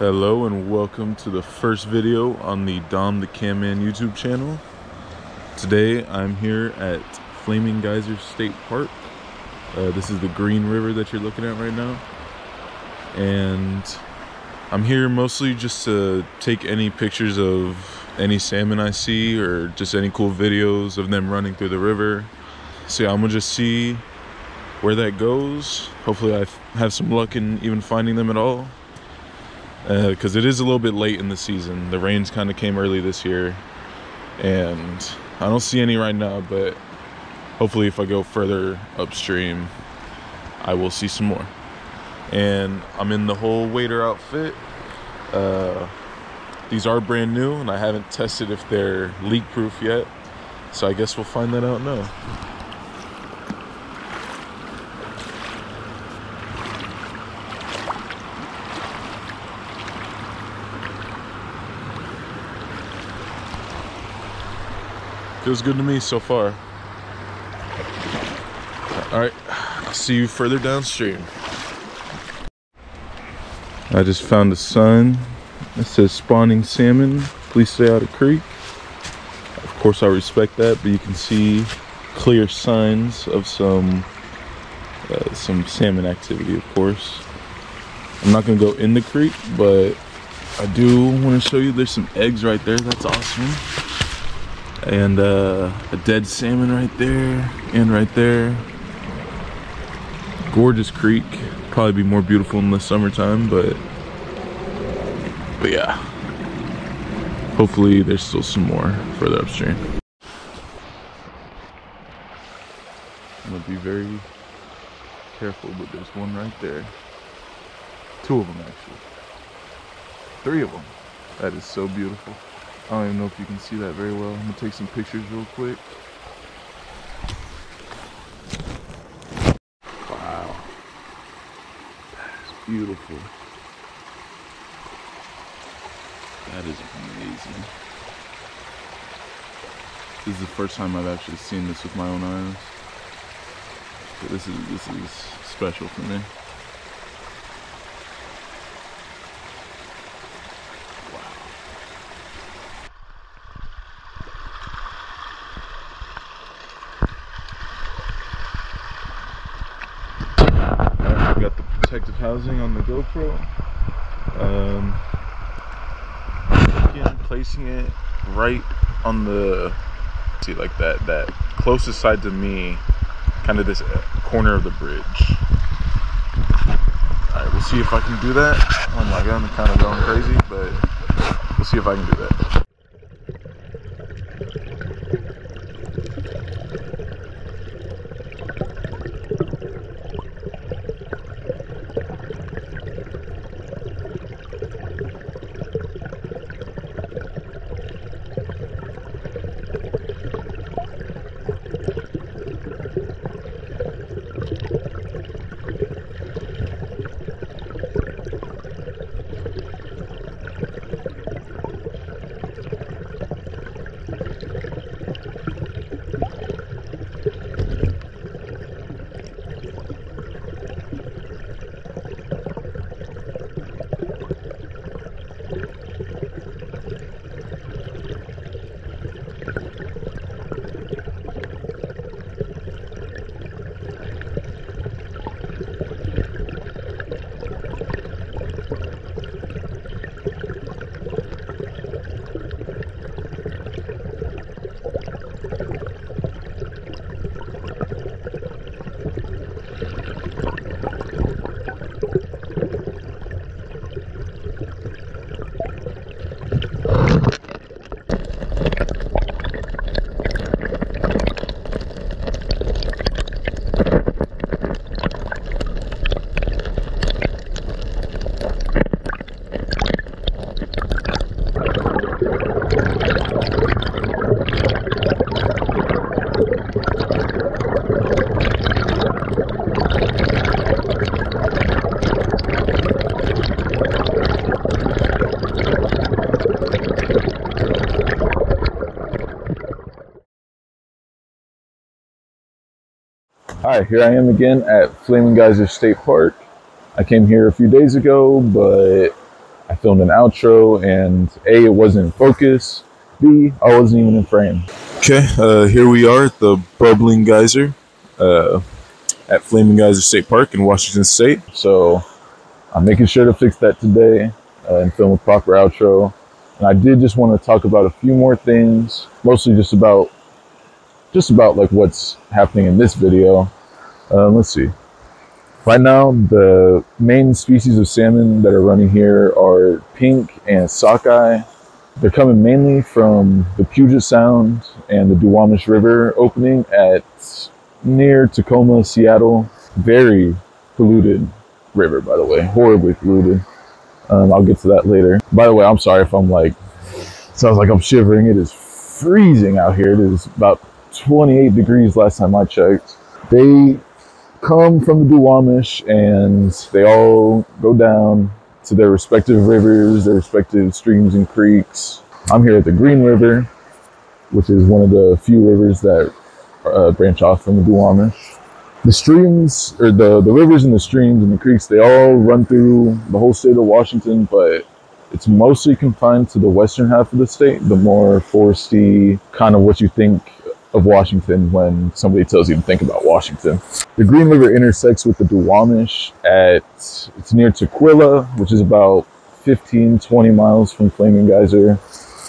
Hello and welcome to the first video on the Dom the Cam Man YouTube channel. Today I'm here at Flaming Geyser State Park. This is the green river that you're looking at right now. And I'm here mostly just to take any pictures of any salmon I see or just any cool videos of them running through the river. So yeah, I'm gonna just see where that goes. Hopefully I have some luck in even finding them at all. Because it is a little bit late in the season. The rains kind of came early this year and I don't see any right now, but hopefully if I go further upstream I will see some more. And I'm in the whole wader outfit. These are brand new and I haven't tested if they're leak proof yet, so I guess we'll find that out now. Feels good to me so far. All right, I'll see you further downstream. I just found a sign that says spawning salmon, please stay out of creek. Of course I respect that, but you can see clear signs of some salmon activity, of course. I'm not gonna go in the creek, but I do want to show you there's some eggs right there. That's awesome. And a dead salmon right there and right there. Gorgeous creek. Probably be more beautiful in the summertime, but yeah, hopefully there's still some more further upstream. I'm gonna be very careful, but there's one right there. Two of them actually. Three of them. That is so beautiful. I don't even know if you can see that very well. I'm gonna take some pictures real quick. Wow. That is beautiful. That is amazing. This is the first time I've actually seen this with my own eyes. So this is special for me. Got the protective housing on the GoPro. Again, placing it right on the, see, like that closest side to me, kind of this corner of the bridge. All right, we'll see if I can do that. Oh my god, I'm kind of going crazy, but we'll see if I can do that. Hi, here I am again at Flaming Geyser State Park. I came here a few days ago, but I filmed an outro, and A, it wasn't in focus, B, I wasn't even in frame. Okay, here we are at the Bubbling Geyser at Flaming Geyser State Park in Washington State. So I'm making sure to fix that today and film a proper outro. And I did just want to talk about a few more things, mostly just about like what's happening in this video. Let's see. Right now, the main species of salmon that are running here are pink and sockeye. They're coming mainly from the Puget Sound and the Duwamish River opening at near Tacoma, Seattle. Very polluted river, by the way, horribly polluted. I'll get to that later. By the way, I'm sorry if I'm sounds like I'm shivering. It is freezing out here. It is about 28 degrees last time I checked. They come from the Duwamish and they all go down to their respective rivers, their respective streams and creeks. I'm here at the Green River, which is one of the few rivers that branch off from the Duwamish. The streams, or the rivers and the streams and the creeks, they all run through the whole state of Washington, but it's mostly confined to the western half of the state, the more foresty, kind of what you think of Washington when somebody tells you to think about Washington. The Green River intersects with the Duwamish it's near Tukwila, which is about 15-20 miles from Flaming Geyser.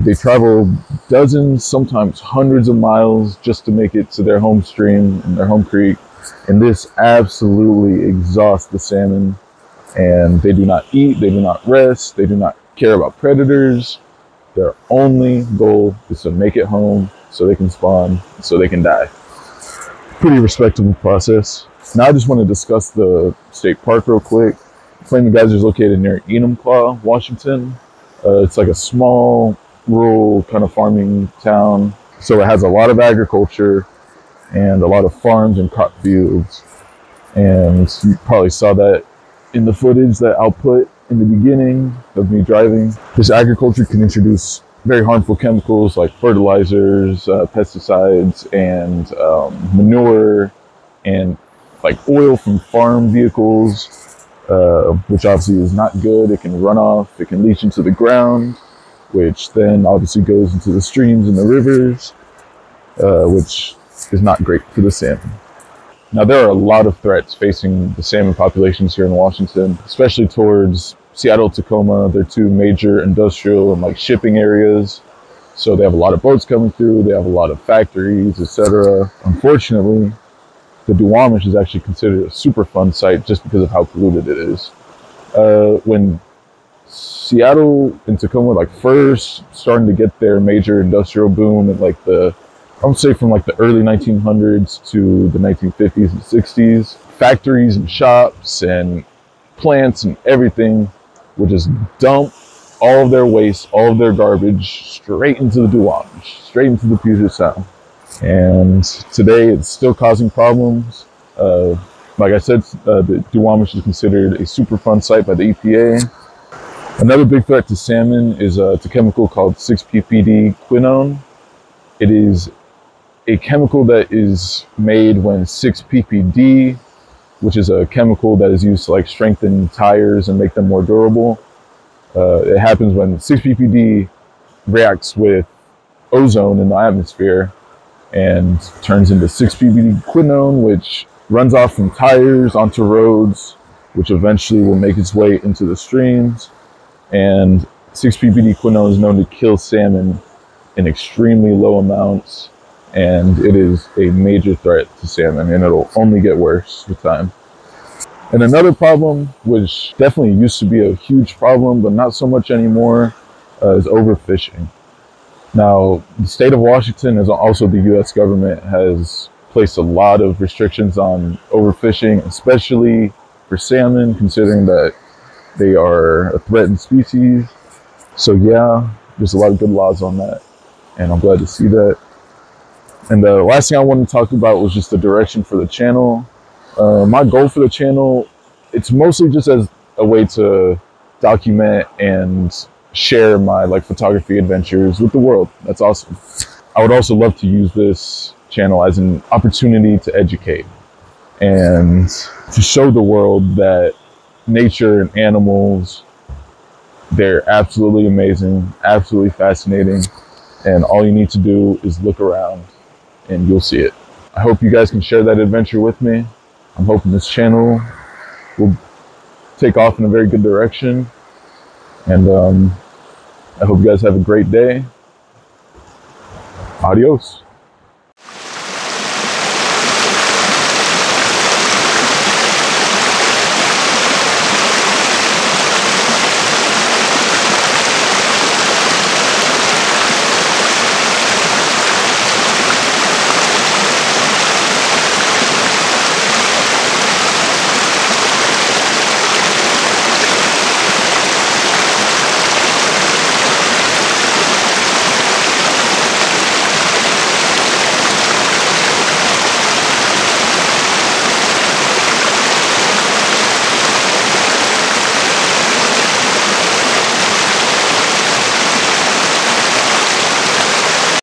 They travel dozens, sometimes hundreds of miles just to make it to their home stream and their home creek. And this absolutely exhausts the salmon. And they do not eat, they do not rest, they do not care about predators. Their only goal is to make it home so they can spawn, so they can die. Pretty respectable process. Now I just want to discuss the state park real quick. Flaming Geyser is located near Enumclaw, Washington. It's like a small, rural kind of farming town. So it has a lot of agriculture and a lot of farms and crop fields. And you probably saw that in the footage that I'll put in the beginning of me driving. This agriculture can introduce very harmful chemicals like fertilizers, pesticides, and manure, and like oil from farm vehicles, which obviously is not good. It can run off, it can leach into the ground, which then obviously goes into the streams and the rivers, which is not great for the salmon. Now, there are a lot of threats facing the salmon populations here in Washington, especially towards Seattle, Tacoma. They're two major industrial and shipping areas. So they have a lot of boats coming through. They have a lot of factories, etc. Unfortunately, the Duwamish is actually considered a Superfund site just because of how polluted it is. When Seattle and Tacoma first starting to get their major industrial boom in I would say from the early 1900s to the 1950s and 60s, factories and shops and plants and everything would just dump all of their waste, all of their garbage straight into the Duwamish, straight into the Puget Sound. And today it's still causing problems. Like I said, the Duwamish is considered a Superfund site by the EPA. Another big threat to salmon is a chemical called 6-PPD quinone. It is a chemical that is made when 6-PPD, which is a chemical that is used to strengthen tires and make them more durable. It happens when 6-PPD reacts with ozone in the atmosphere and turns into 6-PPD quinone, which runs off from tires onto roads, which eventually will make its way into the streams. And 6-PPD quinone is known to kill salmon in extremely low amounts, and it is a major threat to salmon, and it'll only get worse with time. And another problem, which definitely used to be a huge problem, but not so much anymore, is overfishing. Now, the state of Washington, as also the U.S. government, has placed a lot of restrictions on overfishing, especially for salmon, considering that they are a threatened species. So yeah, there's a lot of good laws on that, and I'm glad to see that. And the last thing I wanted to talk about was just the direction for the channel. My goal for the channel, it's mostly just as a way to document and share my photography adventures with the world. That's awesome. I would also love to use this channel as an opportunity to educate and to show the world that nature and animals They're absolutely amazing, absolutely fascinating, and all you need to do is look around and you'll see it. I hope you guys can share that adventure with me. I'm hoping this channel will take off in a very good direction, and I hope you guys have a great day. Adios.